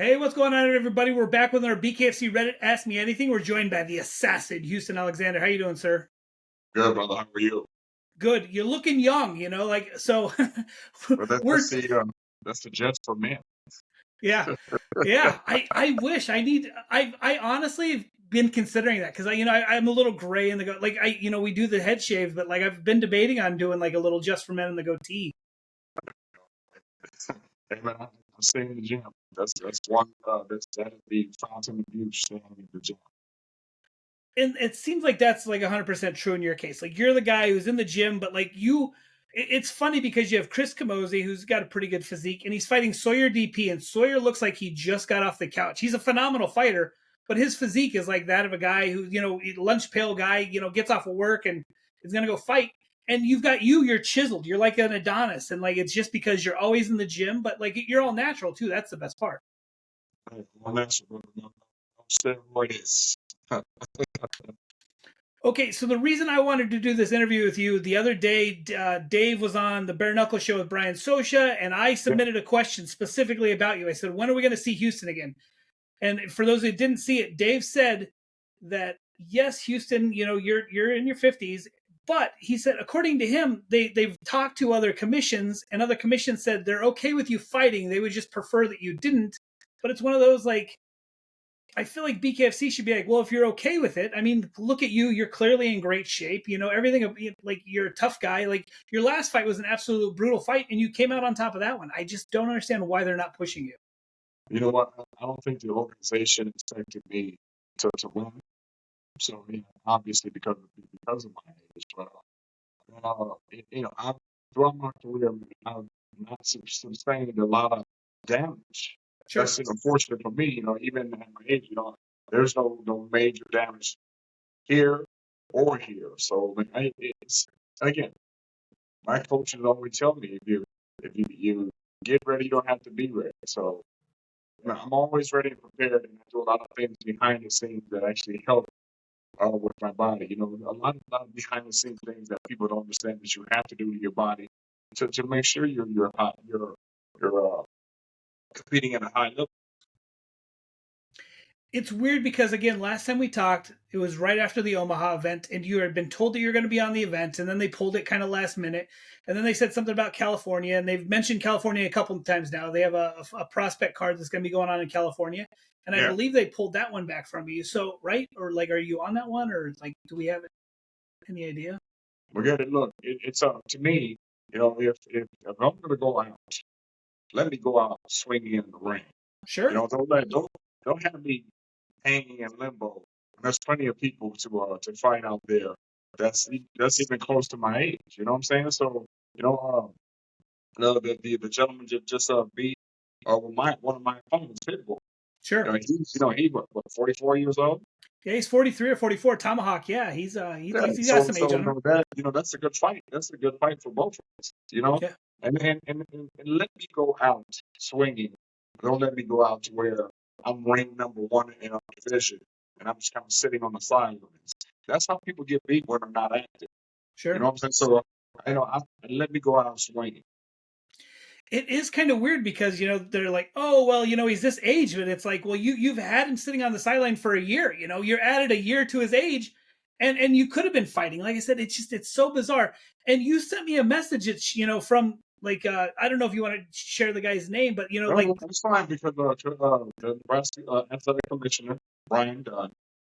Hey, what's going on, everybody? We're back with our BKFC Reddit Ask Me Anything. We're joined by the assassin, Houston Alexander. How you doing, sir? Good, brother. How are you? Good. You're looking young, so Well, that, we're that's the that's the Jets for men. yeah. Yeah. I wish I honestly have been considering that because I'm a little gray in the like we do the head shave, but like I've been debating on doing like a little just for men in the goatee. Hey, man, I'm staying in the gym. That's one. That is the fountain of youth staying in the gym. And it seems like that's like 100% true in your case. Like you're the guy who's in the gym, but like it's funny because you have Chris Camozzi, who's got a pretty good physique, and he's fighting Sawyer DP, and Sawyer looks like he just got off the couch. He's a phenomenal fighter, but his physique is like that of a guy who, lunch pail guy, gets off of work and is going to go fight. And you've got you're chiseled. You're like an Adonis, and like it's just because you're always in the gym, but like you're all natural too. That's the best part. Hey, well, that's no steroids. Okay, so the reason I wanted to do this interview with you the other day, Dave was on the Bare Knuckle Show with Brian Sosha, and I Yeah, submitted a question specifically about you. I said, "When are we going to see Houston again?" And for those who didn't see it, Dave said that yes, Houston, you're in your 50s, but he said according to him, they've talked to other commissions, and other commissions said they're okay with you fighting. They would just prefer that you didn't. But it's one of those like I feel like BKFC should be like, well, if you're okay with it, I mean, look at you. You're clearly in great shape. Everything, like you're a tough guy. Like your last fight was an absolute brutal fight, and you came out on top of that one. I just don't understand why they're not pushing you. you know what? I don't think the organization expected me to win. So obviously because of my age, but I've throughout my career, I've not sustained a lot of damage. Sure. That's unfortunate for me. Even at my age, there's no major damage here or here. So it's again, my coaches always tell me if you get ready, you don't have to be ready. So I'm always ready and prepared, and I do a lot of things behind the scenes that actually help with my body. A lot of behind the scenes things that people don't understand that you have to do to your body to make sure you're competing at a high level. It's weird because again, last time we talked, it was right after the Omaha event, and you had been told that you're going to be on the event, and then they pulled it kind of last minute, and then they said something about California, and they've mentioned California a couple of times now. They have a prospect card that's going to be going on in California, and I Yeah, believe they pulled that one back from you. So right, or like, are you on that one, or like, do we have any idea? we got it. Look, it's to me. If I'm gonna go out, let me go out swinging in the ring. Sure. Don't have me hanging in limbo. And there's plenty of people to fight out there. That's even close to my age. You know what I'm saying? So you know, the gentleman just beat one of my opponents, Pitbull. Sure. He what 44 years old. Yeah, he's 43 or 44. Tomahawk. Yeah, Yeah, he's got so some age so on him. that's a good fight. That's a good fight for both of us. Yeah. And let me go out swinging. Don't let me go out to where I'm ranked number one in our division and I'm just kind of sitting on the sidelines. That's how people get beat when they're not active. You know Sure. what I'm saying? So let me go out swinging. It is kind of weird because they're like, oh well, he's this age, but it's like, well, you've had him sitting on the sideline for a year. You're added a year to his age, and you could have been fighting. Like I said, it's so bizarre. And you sent me a message, it's from like I don't know if you want to share the guy's name, but No, like no, that's fine because the Nebraska athletic commissioner Brian Dunn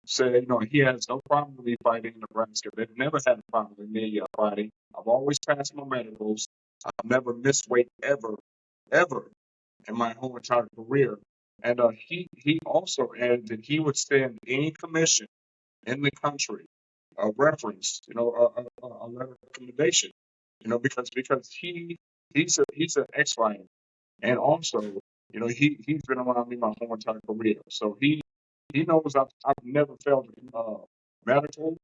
said, he has no problem with me fighting in Nebraska. They've never had a problem with me fighting. I've always passed my medicals. I've never missed weight ever in my whole entire career. And he also added that he would send any commission in the country a reference, a letter of recommendation, because he's an ex-fighter, and also, he's been around me my whole entire career, so he knows I've never felt medical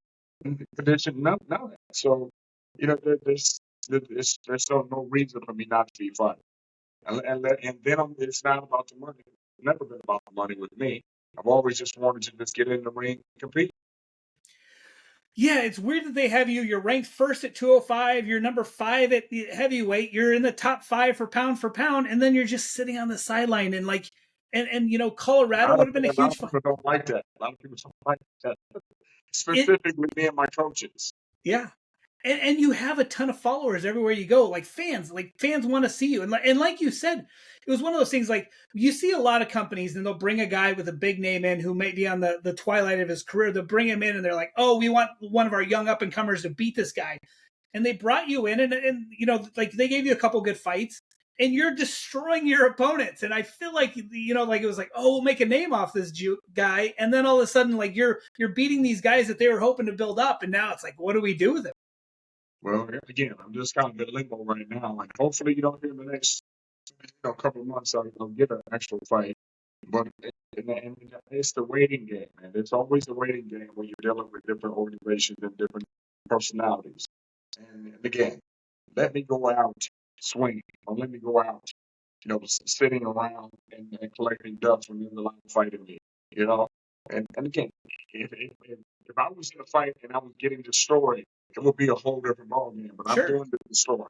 condition, none of that. So, there's no reason for me not to be fighting. And then it's not about the money. It's never been about the money with me. I've always just wanted to just get in the ring and compete. yeah, it's weird that they have you. You're ranked first at 205. You're number 5 at the heavyweight. You're in the top 5 for pound, and then you're just sitting on the sideline and like, and A Colorado lot would of have been a a lot huge of fight. people don't like that. A lot of people don't like that. It Specifically, me and my coaches. Yeah. And you have a ton of followers everywhere you go, like fans want to see you, and like you said, it was one of those things. Like you see a lot of companies, and they'll bring a guy with a big name in who may be on the twilight of his career. They'll bring him in, and they're like, "Oh, we want one of our young up and comers to beat this guy," and they brought you in, and like they gave you a couple good fights, and you're destroying your opponents. And I feel like like it was like, oh, we'll make a name off this guy, and then all of a sudden, like you're beating these guys that they were hoping to build up, and now it's like, what do we do with it? Well, again, I'm just kind of in limbo right now. Like, hopefully, you don't hear in the next couple of months I'll get an actual fight. But and it's the waiting game, man. It's always the waiting game when you're dealing with different organizations and different personalities. And again, let me go out swinging, or let me go out, sitting around and collecting dust when you're allowed to fighting me, you know. And again, if I was in a fight and I was getting destroyed, it would be a whole different ballgame. But I'm Sure. doing the destroy.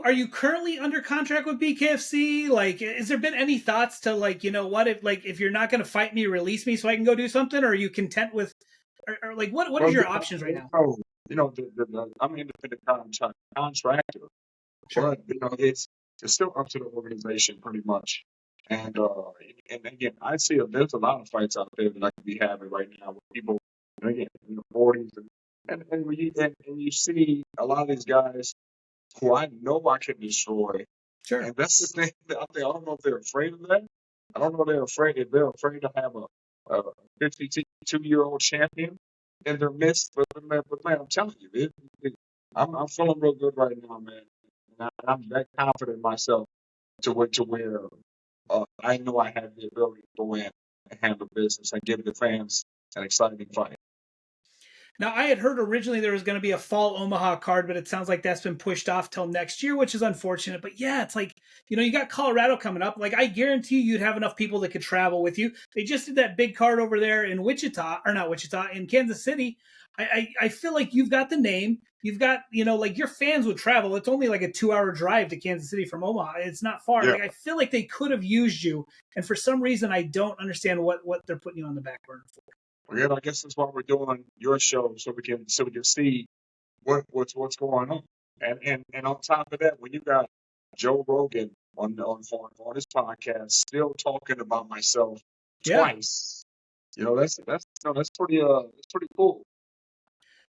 Are you currently under contract with BKFC? Like, has there been any thoughts to like, what if you're not going to fight me, release me so I can go do something? Or are you content with, or like, what is Well, your options right now? I'm an independent contractor, Sure. but it's still up to the organization pretty much. And again, there's a lot of fights out there that I could be having right now with people, and again, in the 40s, and you see a lot of these guys who I know I can destroy, Sure. and that's the thing. I don't know if they're afraid of that. I don't know if they're afraid to have a 52-year-old champion in their midst. But man, I'm telling you, I'm feeling real good right now, man. And I'm that confident in myself to where I know I have the ability to go in and handle business and give the fans an exciting fight. Now, I had heard originally there was going to be a fall Omaha card, but it sounds like that's been pushed off till next year, which is unfortunate. But yeah, it's like, you got Colorado coming up. Like, I guarantee you'd have enough people that could travel with you. They just did that big card over there in Wichita, or not Wichita, in Kansas City. I feel like you've got the name. You've got, like your fans would travel. It's only like a 2-hour drive to Kansas City from Omaha. It's not far. Yeah. Like, I feel like they could have used you. And for some reason, I don't understand what they're putting you on the back burner for. Well, yeah, I guess that's why we're doing your show so we can see what's going on. And on top of that, when you got Joe Rogan on his podcast still talking about myself Yeah. twice, that's pretty cool.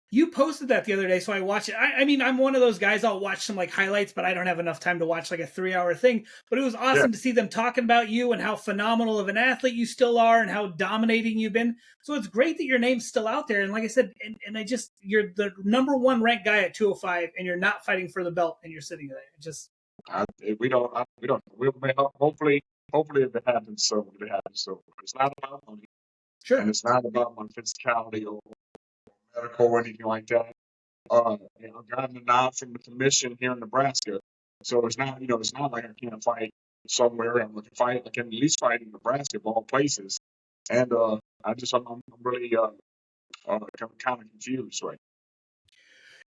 You posted that the other day, so I watched it. I mean, I'm one of those guys. I'll watch some like highlights, but I don't have enough time to watch like a 3-hour thing. But it was Yeah, awesome to see them talking about you and how phenomenal of an athlete you still are and how dominating you've been. So it's great that your name's still out there. And like I said, and you're the number one ranked guy at 205, and you're not fighting for the belt, and you're sitting there. we'll hopefully if it happens, so it happens. So it's not about money, and Sure. it's not about my physicality or medical or anything like that. I've gotten a nod from the commission here in Nebraska, so it's not like I can't fight somewhere. I'm looking fight. I can at least fight in Nebraska of all places, and I'm really kind of confused right.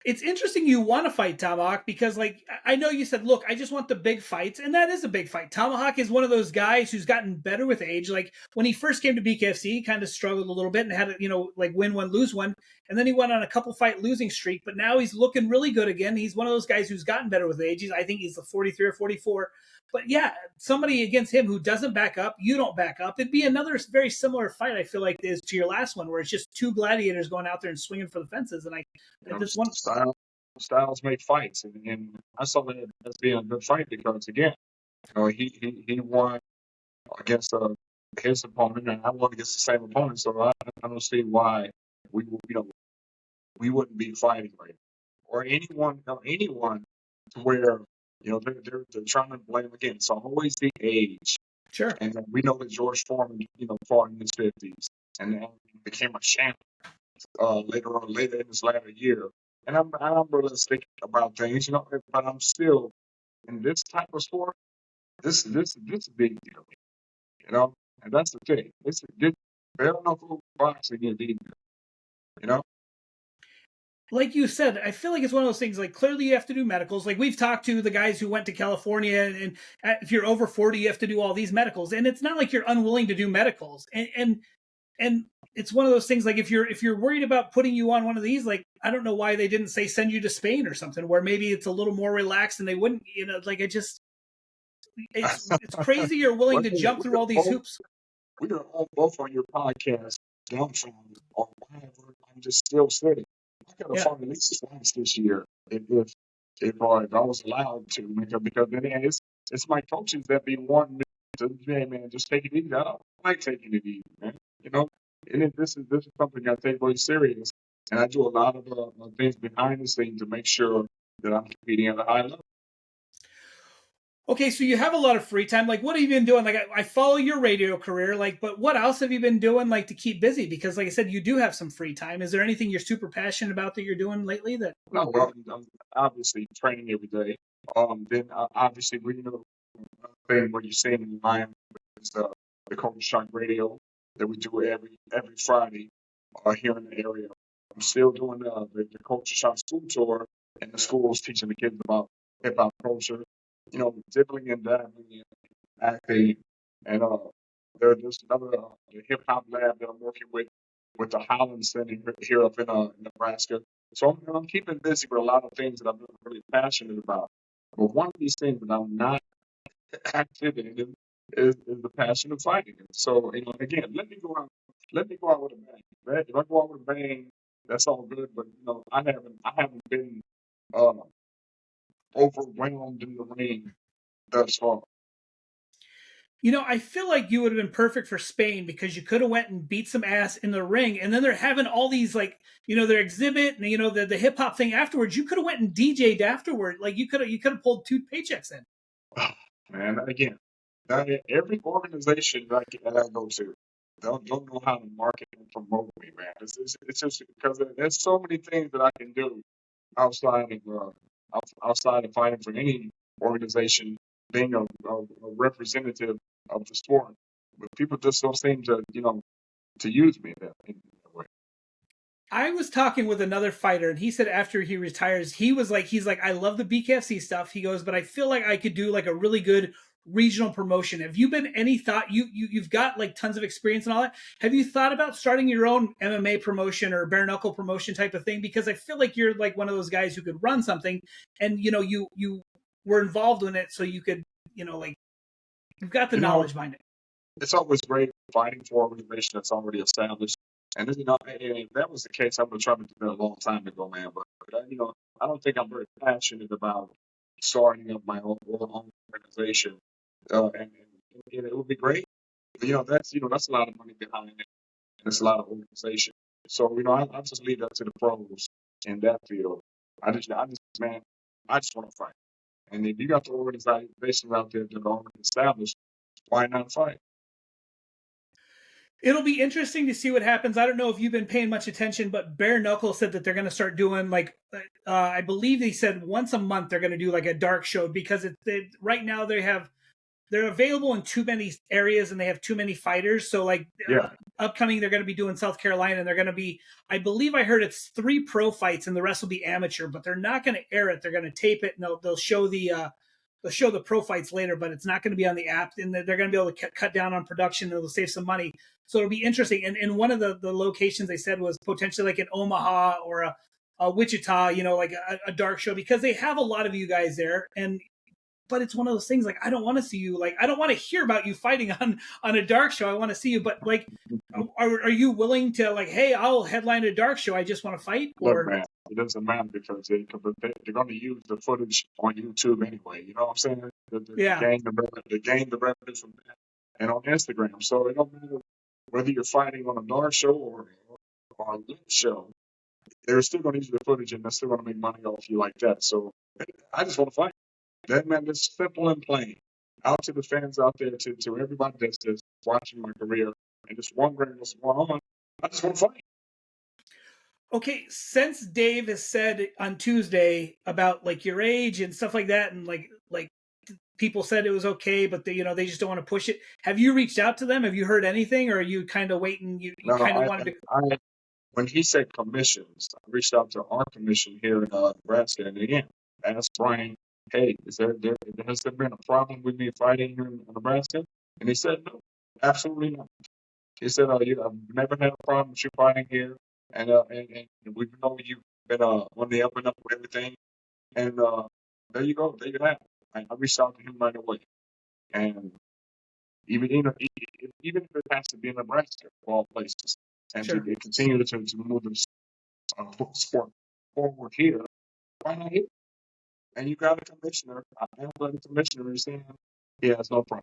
It's interesting you want to fight Tomahawk because, like, I know you said, look, I just want the big fights, and that is a big fight. Tomahawk is one of those guys who's gotten better with age. Like, when he first came to BKFC, he kind of struggled a little bit and had, like win one, lose one. And then he went on a couple fight losing streak, but now he's looking really good again. He's one of those guys who's gotten better with age. I think he's the 43 or 44. But yeah, somebody against him who doesn't back up, you don't back up. It'd be another very similar fight, I feel like, is to your last one, where it's just two gladiators going out there and swinging for the fences. And this one. Styles make fights, and I saw that as being a good fight because again, he won against his opponent, and I won against the same opponent, so I don't see why we we wouldn't be fighting right now. Or anyone to where they're trying to blame again. So always the age, Sure. and we know that George Foreman fought in his 50s and then became a champ later in his latter year. And I'm realistic about things, but I'm still in this type of sport. This is a big deal, and that's the thing. It's a good. Bare knuckle boxing is easy, you know. like you said, I feel like it's one of those things. Like clearly, you have to do medicals. Like we've talked to the guys who went to California, and if you're over 40, you have to do all these medicals. And it's not like you're unwilling to do medicals. And it's one of those things. Like if you're worried about putting you on one of these, like I don't know why they didn't say send you to Spain or something, where maybe it's a little more relaxed, and they wouldn't. Like it just it's crazy. You're willing Well, to we jump through are all these both hoops. we are all both on your podcast dumbfounded or whatever. I'm just still sitting. I could have Yeah. fought at least twice this year if I was allowed to, because then it's my coaches that be wanting me to, hey man, just take it easy. I don't like taking it easy, man. You know, this is something I take very serious, and I do a lot of things behind the scenes to make sure that I'm competing at a high level. Okay, so you have a lot of free time. Like, what have you been doing? Like, I follow your radio career. Like, but what else have you been doing? Like to keep busy? Because, like I said, you do have some free time. Is there anything you're super passionate about that you're doing lately? That No, well, I'm obviously training every day. Then obviously we thing where you see in Miami is the Culture Shock Radio that we do every Friday here in the area. I'm still doing the Culture Shock school tour in the schools teaching the kids about hip hop culture. You know, dibbling and dabbling in acting, and there's another the hip hop lab that I'm working with the Highland Center here up in Nebraska. So I'm keeping busy with a lot of things that I'm really passionate about. But one of these things that I'm not active in is the passion of fighting. And so, again, let me go out with a bang. Right? If I go out with a bang, that's all good. But I haven't been uh, overwhelmed in the ring thus far. I feel like you would have been perfect for Spain because you could have went and beat some ass in the ring, and then they're having all these their exhibit and the hip hop thing afterwards. You could have went and DJ'd afterward. Like you could have pulled 2 paychecks in. Man, again, every organization that I go to don't know how to market and promote me, man. It's just because there's so many things that I can do outside of outside of fighting for any organization, being a representative of the sport. But people just don't seem to use me in that way. I was talking with another fighter, and he said after he retires, he's like, I love the BKFC stuff. He goes, but I feel like I could do like a really good regional promotion. Have you been any thought? You've got like tons of experience and all that. Have you thought about starting your own MMA promotion or bare knuckle promotion type of thing? Because I feel like you're like one of those guys who could run something, and you were involved in it, so you could like you've got the You know, knowledge behind it. it's always great fighting for an organization that's already established. And then, and if that was the case, I would have tried to do that a long time ago, man. But I don't think I'm very passionate about starting up my own organization. And it would be great. But, that's a lot of money behind it. And it's a lot of organization. So, I just leave that to the pros in that field. Man, I just want to fight. And if you got the organizations out there that are already established, why not fight? It'll be interesting to see what happens. I don't know if you've been paying much attention, but Bare Knuckle said that they're going to start doing I believe they said once a month they're going to do like a dark show because right now they're available in too many areas and they have too many fighters. So Yeah. upcoming they're going to be doing South Carolina and they're going to be, I believe I heard it's 3 pro fights and the rest will be amateur, but they're not going to air it. They're going to tape it and they'll show the pro fights later, but it's not going to be on the app. And they're going to be able to cut down on production. And it'll save some money. So it'll be interesting. And one of the locations they said was potentially like in Omaha or a Wichita, like a dark show because they have a lot of you guys there. But it's one of those things like I don't want to see you, like I don't want to hear about you fighting on a dark show. I want to see you, but like are you willing to like, hey, I'll headline a dark show, I just want to fight? Look, Or man, it doesn't matter because they're going to use the footage on YouTube anyway. You know what I'm saying? Yeah. To gain the revenue from that, and on Instagram. So it don't matter whether you're fighting on a dark show or a lit show. They're still going to use the footage and they're still going to make money off you like that. So I just want to fight. That man, it's simple and plain. Out to the fans out there, to everybody that's watching my career, and just wondering what's going on. I just want to fight. Okay, since Dave has said on Tuesday about like your age and stuff like that, and like people said it was okay, but they just don't want to push it. Have you reached out to them? Have you heard anything, or are you kind of waiting? You No, kind of wanted to. when he said commissions, I reached out to our commission here in Nebraska, and again, asked Brian, hey, has there been a problem with me fighting here in Nebraska? And he said, no, absolutely not. He said, I've never had a problem with you fighting here, and we know you've been on the up and up with everything, and there you go, there you have it. I reached out to him right away, and even if it has to be in Nebraska, of all places, and Sure. to continue to move the sport forward here, why not here? And you got a commissioner, an athletic commissioner, is saying he has no problem.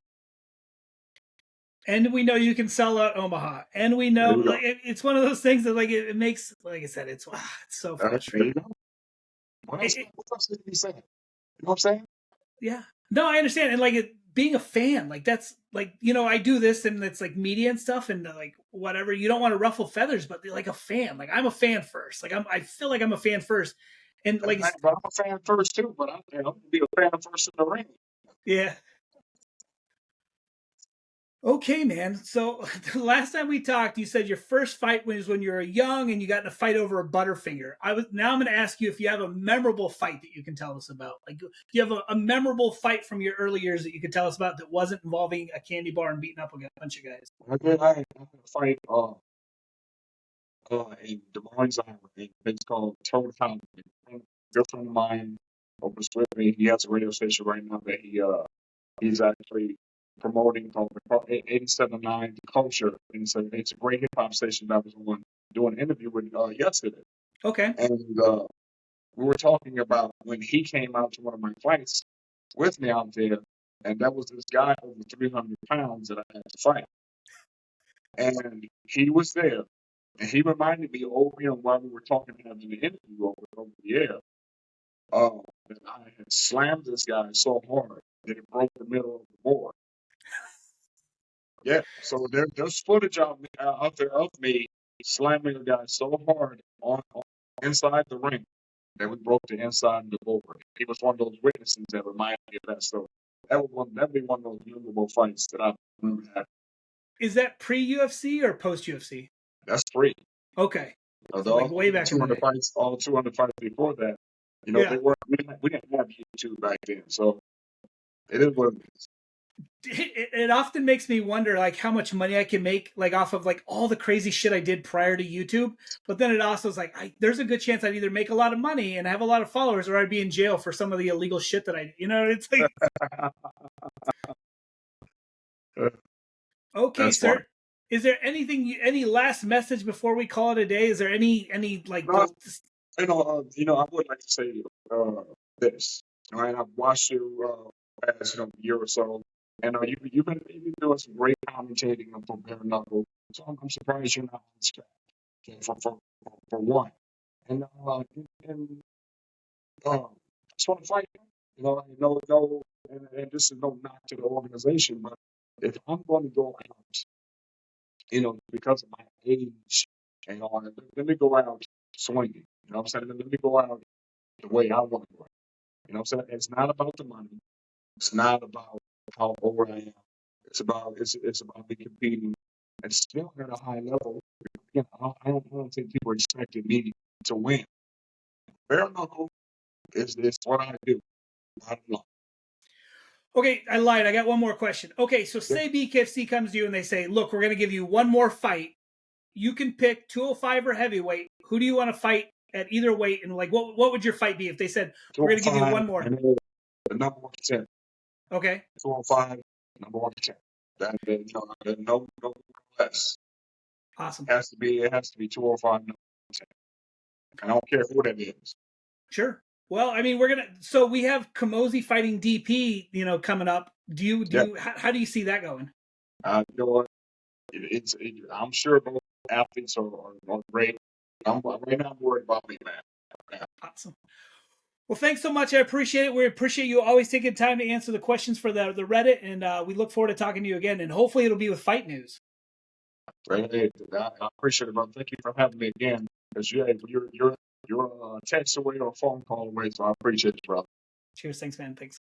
And we know you can sell out Omaha, and we know like it's one of those things that like it makes, like I said, it's so frustrating. There you go. What else did he say? You know what I'm saying? Yeah. No, I understand. And like being a fan, like that's like, I do this and it's like media and stuff and like whatever. You don't want to ruffle feathers, but like a fan, like I'm a fan first. Like I feel like I'm a fan first. And like, but I'm a fan first too, but I'm gonna be a fan first in the ring. Yeah. Okay, man. So the last time we talked, you said your first fight was when you were young and you got in a fight over a Butterfinger. Now I'm going to ask you if you have a memorable fight that you can tell us about. Like, do you have a memorable fight from your early years that you can tell us about that wasn't involving a candy bar and beating up a bunch of guys? I had a fight in Des Moines, Iowa. It's called Toad Hound. A good friend of mine was with me. He has a radio station right now that he's actually promoting called 87.9 The Culture. And it's a great hip hop station that I was on doing an interview with yesterday. Okay. And we were talking about when he came out to one of my fights with me out there, and that was this guy over 300 pounds that I had to fight. And he was there, and he reminded me while we were talking and having the interview over the air, that I had slammed this guy so hard that it broke the middle of the board. Yeah, so there's footage out there of me slamming a guy so hard on inside the ring that we broke the inside of the board. He was one of those witnesses that reminded me of that. So that'd be one of those memorable fights that I remember having. Is that pre-UFC or post-UFC? That's free. Okay. So like way back in the day. All 200 fights before that, they weren't. We didn't have YouTube back then, so it is what it is. It often makes me wonder like how much money I can make like off of like all the crazy shit I did prior to YouTube. But then it also is like there's a good chance I'd either make a lot of money and have a lot of followers, or I'd be in jail for some of the illegal shit that I, it's like. Okay, That's sir. fun. Is there any last message before we call it a day? Is there any like? No, I would like to say this. Right, I've watched you past year or so, and you've been doing some great commentating for bare knuckle. So I'm surprised you're not on this track. Okay, for one, and I just want to fight. And this is no knock to the organization, but if I'm going to go out, because of my age, let me go out swinging. You know what I'm saying? Let me go out the way I want to go. You know what I'm saying? It's not about the money. It's not about how old I am. It's about me competing and still at a high level. Again, I don't think people expected me to win. Bare knuckle is what I do. Bottom line. Okay, I lied. I got one more question. Okay, so say BKFC comes to you and they say, look, we're going to give you one more fight. You can pick 205 or heavyweight. Who do you want to fight at either weight? And like, what would your fight be if they said, we're going to give you one more? The number one contender. Okay. 205, number one contender. No less. Awesome. It has to be 205, number one contender. I don't care who that is. Sure. Well, I mean, so we have Kamosi fighting DP, coming up. How do you see that going? You know what? I'm sure both athletes are great. Right now I'm worried about me, man. Awesome. Well, thanks so much. I appreciate it. We appreciate you always taking time to answer the questions for the Reddit, and we look forward to talking to you again. And hopefully it'll be with fight news. Right. I appreciate it, bro. Thank you for having me again. Because you're a text away or a phone call away, so I appreciate it, bro. Cheers. Thanks, man. Thanks.